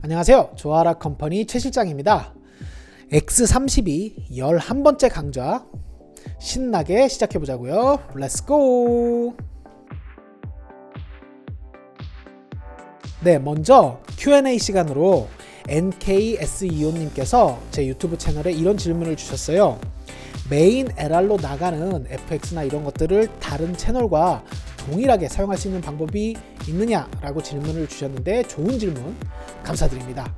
안녕하세요. 조아라 컴퍼니 최 실장입니다. X32 11번째 강좌 신나게 시작해보자고요. 렛츠고! 네, 먼저 Q&A 시간으로 NKSEO님께서 제 유튜브 채널에 이런 질문을 주셨어요. 메인 LR로 나가는 FX나 이런 것들을 다른 채널과 동일하게 사용할 수 있는 방법이 있느냐라고 질문을 주셨는데 좋은 질문 감사드립니다.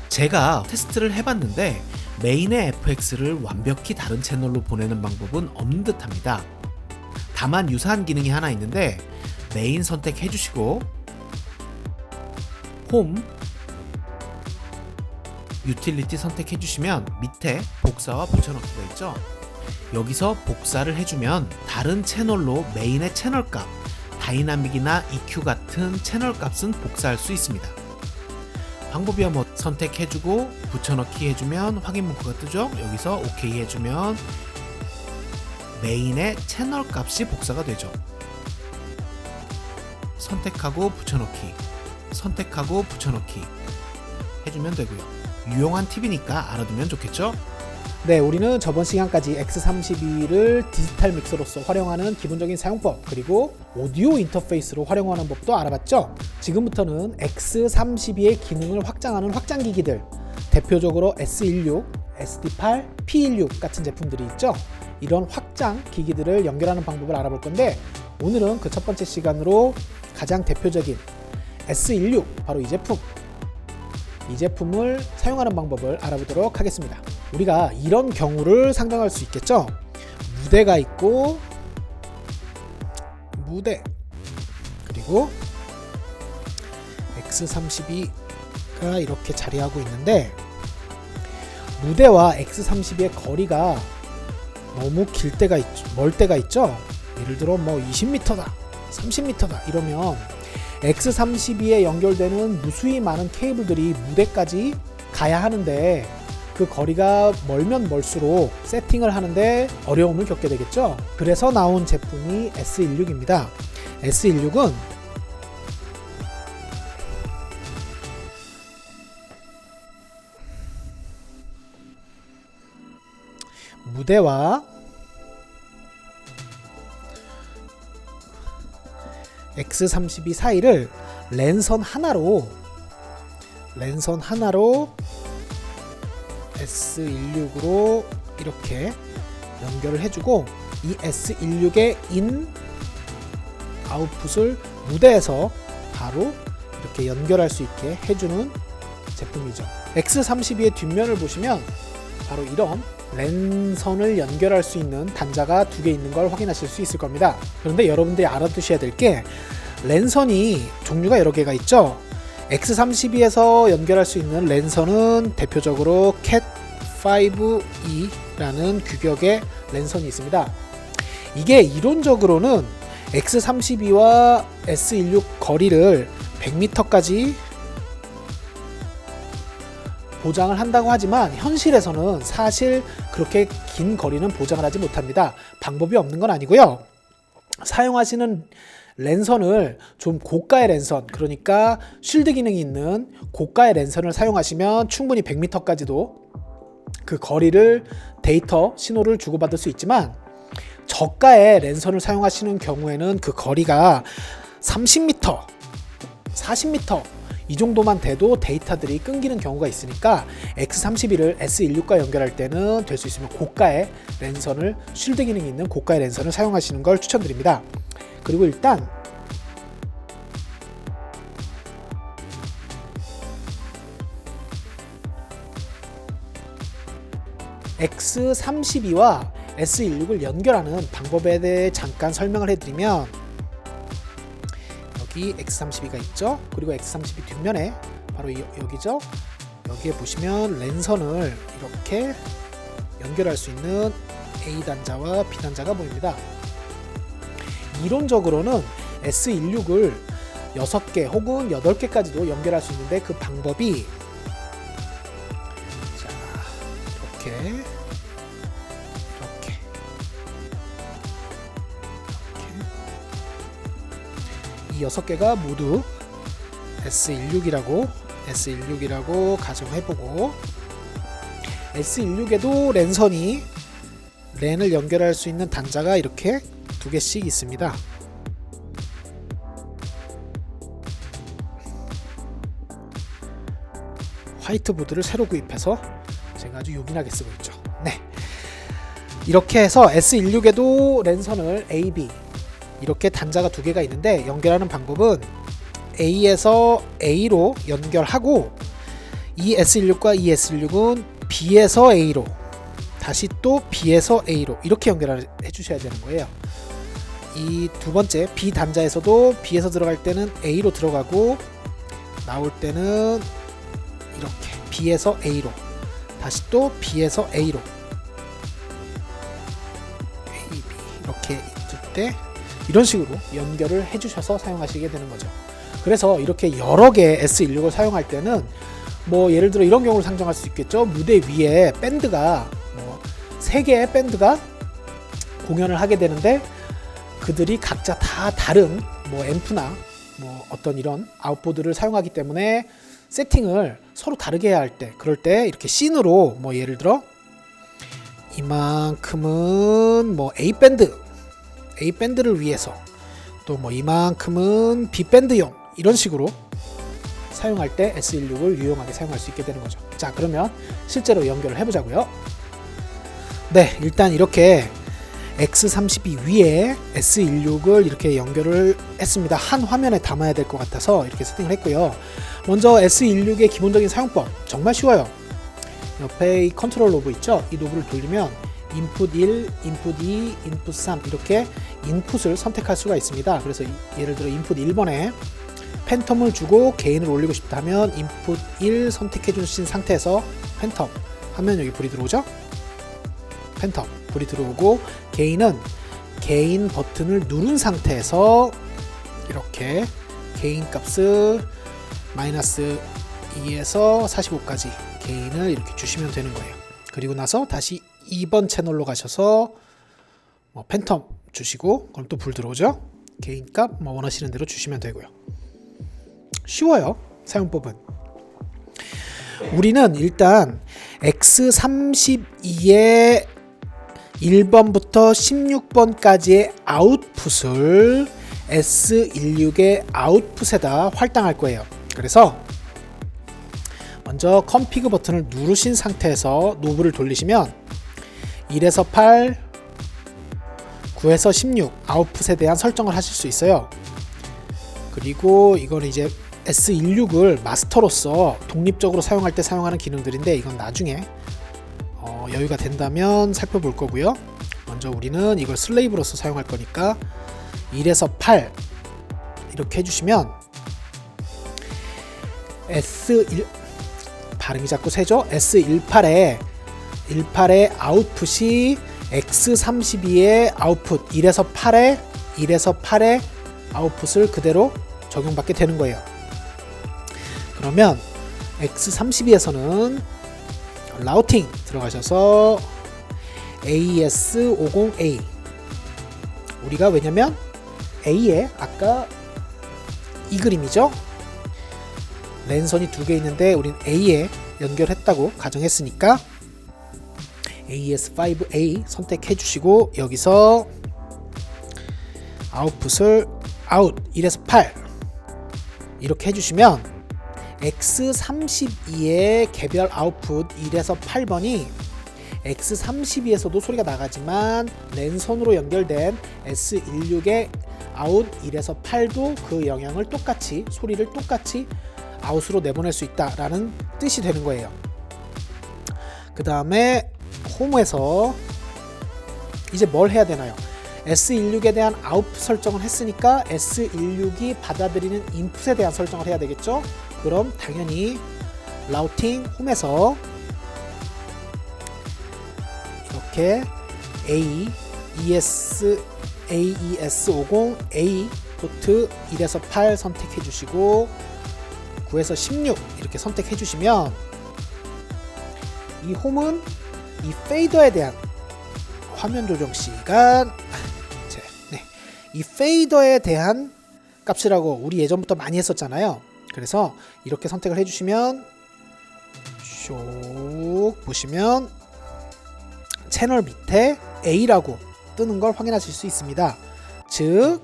제가 테스트를 해봤는데 메인의 FX를 완벽히 다른 채널로 보내는 방법은 없는 듯 합니다. 다만 유사한 기능이 하나 있는데 메인 선택해주시고 홈 유틸리티 선택해주시면 밑에 복사와 붙여넣기가 있죠. 여기서 복사를 해주면 다른 채널로 메인의 채널값, 다이나믹이나 EQ 같은 채널값은 복사할 수 있습니다. 방법이야 뭐 선택해주고 붙여넣기 해주면 확인 문구가 뜨죠. 여기서 OK 해주면 메인의 채널값이 복사가 되죠. 선택하고 붙여넣기, 선택하고 붙여넣기 해주면 되고요. 유용한 팁이니까 알아두면 좋겠죠? 네, 우리는 저번 시간까지 X32를 디지털 믹서로서 활용하는 기본적인 사용법, 그리고 오디오 인터페이스로 활용하는 법도 알아봤죠? 지금부터는 X32의 기능을 확장하는 확장기기들, 대표적으로 S16, SD8, P16 같은 제품들이 있죠? 이런 확장 기기들을 연결하는 방법을 알아볼 건데, 오늘은 그 첫 번째 시간으로 가장 대표적인 S16, 바로 이 제품을 사용하는 방법을 알아보도록 하겠습니다. 우리가 이런 경우를 상상할 수 있겠죠? 무대가 있고, 무대, 그리고 X32가 이렇게 자리하고 있는데, 무대와 X32의 거리가 너무 길 때가 있죠, 멀 때가 있죠? 예를 들어 뭐 20m다, 30m다 이러면 X32에 연결되는 무수히 많은 케이블들이 무대까지 가야 하는데, 그 거리가 멀면 멀수록 세팅을 하는데 어려움을 겪게 되겠죠. 그래서 나온 제품이 S16입니다. S16은 무대와 X32 사이를 랜선 하나로 S16으로 이렇게 연결을 해주고, 이 S16의 인 아웃풋을 무대에서 바로 이렇게 연결할 수 있게 해주는 제품이죠. X32의 뒷면을 보시면 바로 이런 랜선을 연결할 수 있는 단자가 두 개 있는 걸 확인하실 수 있을 겁니다. 그런데 여러분들이 알아두셔야 될 게, 랜선이 종류가 여러 개가 있죠. X32에서 연결할 수 있는 랜선은 대표적으로 Cat5e라는 규격의 랜선이 있습니다. 이게 이론적으로는 X32와 S16 거리를 100m까지 보장을 한다고 하지만, 현실에서는 사실 그렇게 긴 거리는 보장을 하지 못합니다. 방법이 없는 건 아니고요. 사용하시는 랜선을 좀 고가의 랜선, 그러니까 쉴드 기능이 있는 고가의 랜선을 사용하시면 충분히 100m까지도 그 거리를, 데이터 신호를 주고받을 수 있지만, 저가의 랜선을 사용하시는 경우에는 그 거리가 30m, 40m 이 정도만 돼도 데이터들이 끊기는 경우가 있으니까 X32를 S16과 연결할 때는 될 수 있으면 고가의 랜선을, 쉴드 기능이 있는 고가의 랜선을 사용하시는 걸 추천드립니다. 그리고 일단 X32와 S16을 연결하는 방법에 대해 잠깐 설명을 해드리면, 여기 X32가 있죠. 그리고 X32 뒷면에 바로 여기죠. 여기에 보시면 랜선을 이렇게 연결할 수 있는 A 단자와 B 단자가 보입니다. 이론적으로는 S16을 6개 혹은 8개까지도 연결할 수 있는데, 그 방법이 자, 이렇게 이 6개가 모두 S16이라고 가정해보고, S16에도 랜선이 랜을 연결할 수 있는 단자가 이렇게 두 개씩 있습니다. 화이트보드를 새로 구입해서 제가 아주 요긴하게 쓰고 있죠. 네, 이렇게 해서 S16에도 랜선을 A, B 이렇게 단자가 두 개가 있는데, 연결하는 방법은 A에서 A로 연결하고, 이 S16과 이 S16은 B에서 A로, 다시 또 B에서 A로 이렇게 연결해 주셔야 되는 거예요. 이 두 번째 B 단자에서도 B에서 들어갈 때는 A로 들어가고, 나올 때는 이렇게 B에서 A로, 다시 또 B에서 A로, A, B 이렇게 있을 때 이런 식으로 연결을 해주셔서 사용하시게 되는 거죠. 그래서 이렇게 여러 개의 S16을 사용할 때는 뭐 예를 들어 이런 경우를 상정할 수 있겠죠. 무대 위에 밴드가 뭐 3개의 밴드가 공연을 하게 되는데, 그들이 각자 다 다른 뭐 앰프나 뭐 어떤 이런 아웃보드를 사용하기 때문에 세팅을 서로 다르게 해야 할 때, 그럴 때 이렇게 씬으로 뭐 예를 들어 이만큼은 뭐 A 밴드를 위해서, 또 뭐 이만큼은 B 밴드용, 이런 식으로 사용할 때 S16을 유용하게 사용할 수 있게 되는 거죠. 자, 그러면 실제로 연결을 해보자고요. 네, 일단 이렇게 X32 위에 S16을 이렇게 연결을 했습니다. 한 화면에 담아야 될 것 같아서 이렇게 세팅을 했고요. 먼저 S16의 기본적인 사용법 정말 쉬워요. 옆에 이 컨트롤 노브 있죠? 이 노브를 돌리면 인풋 1, 인풋 2, 인풋 3 이렇게 인풋을 선택할 수가 있습니다. 그래서 예를 들어 인풋 1번에 팬텀을 주고 게인을 올리고 싶다면 인풋 1 선택해 주신 상태에서 팬텀 하면 여기 불이 들어오죠? 팬텀 불이 들어오고, 게인은 게인 버튼을 누른 상태에서 이렇게 게인 값을 마이너스 2에서 45까지 게인을 이렇게 주시면 되는 거예요. 그리고 나서 다시 2번 채널로 가셔서 뭐 팬텀 주시고, 그럼 또 불 들어오죠? 게인 값 뭐 원하시는 대로 주시면 되고요. 쉬워요, 사용법은. 우리는 일단 X32의 1번부터 16번까지의 아웃풋을 S16의 아웃풋에다 할당할 거예요. 그래서 먼저 컴피그 버튼을 누르신 상태에서 노브를 돌리시면 1에서 8, 9에서 16 아웃풋에 대한 설정을 하실 수 있어요. 그리고 이건 이제 S16을 마스터로서 독립적으로 사용할 때 사용하는 기능들인데, 이건 나중에 여유가 된다면 살펴볼 거고요. 먼저 우리는 이걸 슬레이브로서 사용할 거니까 1에서 8 이렇게 해주시면 S1 발음이 자꾸 새죠? S18의 아웃풋이 X32의 아웃풋 1에서 8의 아웃풋을 그대로 적용받게 되는 거예요. 그러면 X32에서는 라우팅 들어가셔서 AS50A, 우리가 왜냐면 A에 아까 이 그림이죠? 랜선이 두 개 있는데 우린 A에 연결했다고 가정했으니까 AS5A 선택해 주시고, 여기서 아웃풋을 아웃 1에서 8 이렇게 해주시면 X32의 개별 아웃풋 1에서 8번이 X32에서도 소리가 나가지만 랜선으로 연결된 S16의 아웃 1에서 8도 그 영향을 똑같이, 소리를 똑같이 아웃으로 내보낼 수 있다라는 뜻이 되는 거예요. 그 다음에 홈에서 이제 뭘 해야 되나요? S16에 대한 아웃풋 설정을 했으니까 S16이 받아들이는 인풋에 대한 설정을 해야 되겠죠? 그럼 당연히 라우팅 홈에서 이렇게 AES50 A 포트 1에서 8 선택해 주시고 9에서 16 이렇게 선택해 주시면 이 홈은 이 페이더에 대한 화면 조정 시간, 이 페이더에 대한 값이라고 우리 예전부터 많이 했었잖아요. 그래서 이렇게 선택을 해주시면 쭉 보시면 채널 밑에 A라고 뜨는 걸 확인하실 수 있습니다. 즉,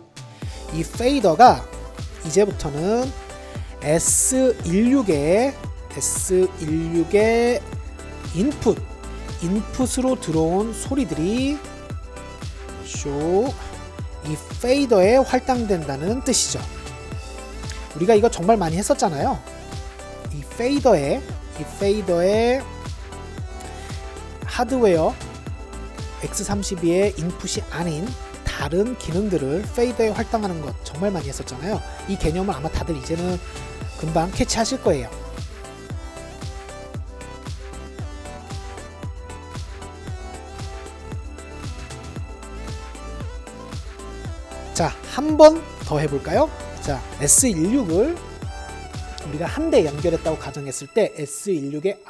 이 페이더가 이제부터는 S16의 인풋으로 들어온 소리들이 쭉 이 페이더에 할당된다는 뜻이죠. 우리가 이거 정말 많이 했었잖아요. 이 페이더에 하드웨어 X32의 인풋이 아닌 다른 기능들을 페이더에 할당하는 것 정말 많이 했었잖아요. 이 개념을 아마 다들 이제는 금방 캐치하실 거예요. 자, 한 번 더 해볼까요? 자, S16을 우리가 한 대 연결했다고 가정했을 때 S16의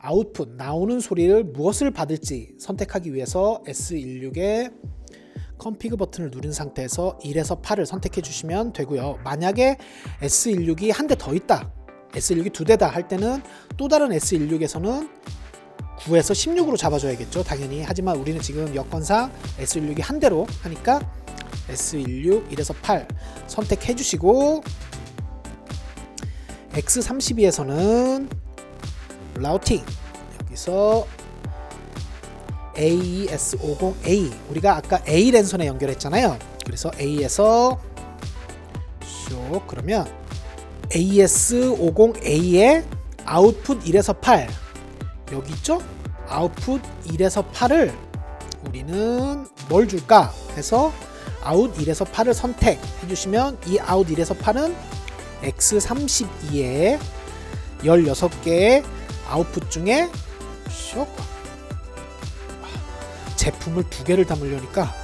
아웃풋 나오는 소리를 무엇을 받을지 선택하기 위해서 S16의 컴피그 버튼을 누른 상태에서 1에서 8을 선택해 주시면 되고요. 만약에 S16이 한 대 더 있다, S16이 두 대다 할 때는 또 다른 S16에서는 9에서 16으로 잡아줘야겠죠, 당연히. 하지만 우리는 지금 여건상 S16이 한 대로 하니까 S16 1에서 8 선택해 주시고, X32에서는 라우팅, 여기서 AES50A, 우리가 아까 A 랜선에 연결했잖아요. 그래서 A에서 쭉, 그러면 AES50A의 아웃풋 1에서 8 여기 있죠? 아웃풋 1에서 8을 우리는 뭘 줄까 해서 아웃 1에서 8을 선택해 주시면 이 아웃 1에서 8은 X32의 16개의 아웃풋 중에 쇽, 제품을 두 개를 담으려니까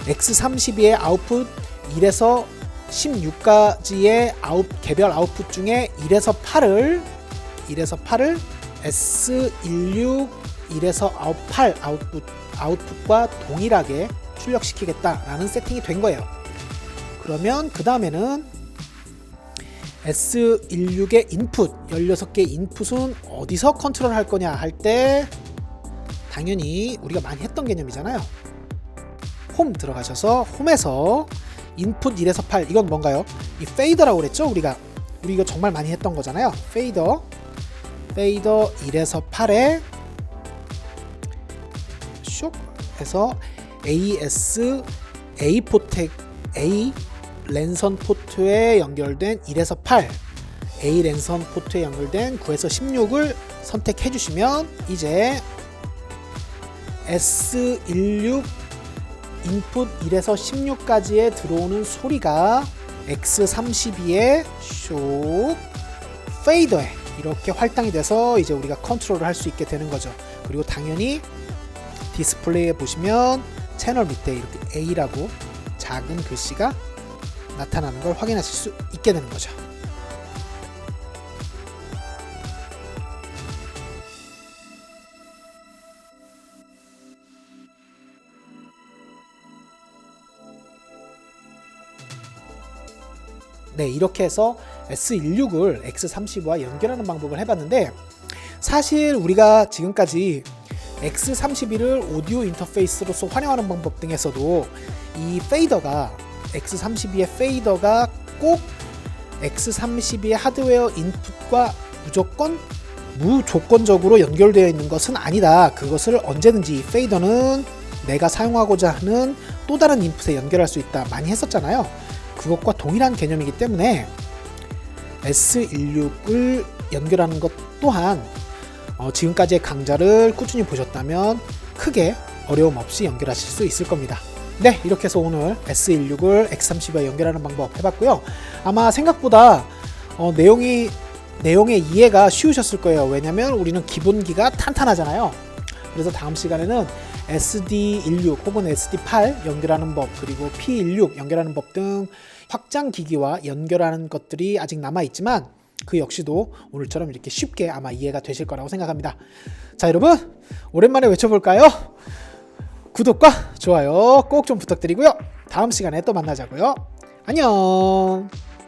X32의 아웃풋 1에서 16까지의 개별 아웃풋 중에 1에서 8을 S16 1에서 8 아웃풋과 동일하게 출력시키겠다라는 세팅이 된 거예요. 그러면 그 다음에는 S16의 인풋 16개 인풋은 어디서 컨트롤 할 거냐 할 때 당연히 우리가 많이 했던 개념이잖아요. 홈 들어가셔서 홈에서 인풋 1에서 8, 이건 뭔가요? 이 페이더라고 그랬죠? 우리 이거 정말 많이 했던 거잖아요. 페이더 1에서 8에 쇽 해서 AES A 랜선 포트에 연결된 1에서 8, A 랜선 포트에 연결된 9에서 16을 선택해 주시면 이제 S16 인풋 1에서 16까지에 들어오는 소리가 X32의 쇽 페이더에 이렇게 할당이 돼서 이제 우리가 컨트롤을 할 수 있게 되는 거죠. 그리고 당연히 디스플레이에 보시면 채널 밑에 이렇게 A라고 작은 글씨가 나타나는 걸 확인하실 수 있게 되는 거죠. 네, 이렇게 해서 S16을 X32와 연결하는 방법을 해봤는데, 사실 우리가 지금까지 X32를 오디오 인터페이스로서 활용하는 방법 등에서도 이 페이더가 X32의 페이더가 꼭 X32의 하드웨어 인풋과 무조건적으로 연결되어 있는 것은 아니다. 그것을 언제든지 페이더는 내가 사용하고자 하는 또 다른 인풋에 연결할 수 있다. 많이 했었잖아요. 그것과 동일한 개념이기 때문에 S16을 연결하는 것 또한 지금까지의 강좌를 꾸준히 보셨다면 크게 어려움 없이 연결하실 수 있을 겁니다. 네, 이렇게 해서 오늘 S16을 X32와 연결하는 방법 해봤고요. 아마 생각보다 내용의 이해가 쉬우셨을 거예요. 왜냐면 우리는 기본기가 탄탄하잖아요. 그래서 다음 시간에는 SD16 혹은 SD8 연결하는 법, 그리고 P16 연결하는 법 등 확장 기기와 연결하는 것들이 아직 남아있지만 그 역시도 오늘처럼 이렇게 쉽게 아마 이해가 되실 거라고 생각합니다. 자, 여러분 오랜만에 외쳐볼까요? 구독과 좋아요 꼭 좀 부탁드리고요. 다음 시간에 또 만나자고요. 안녕.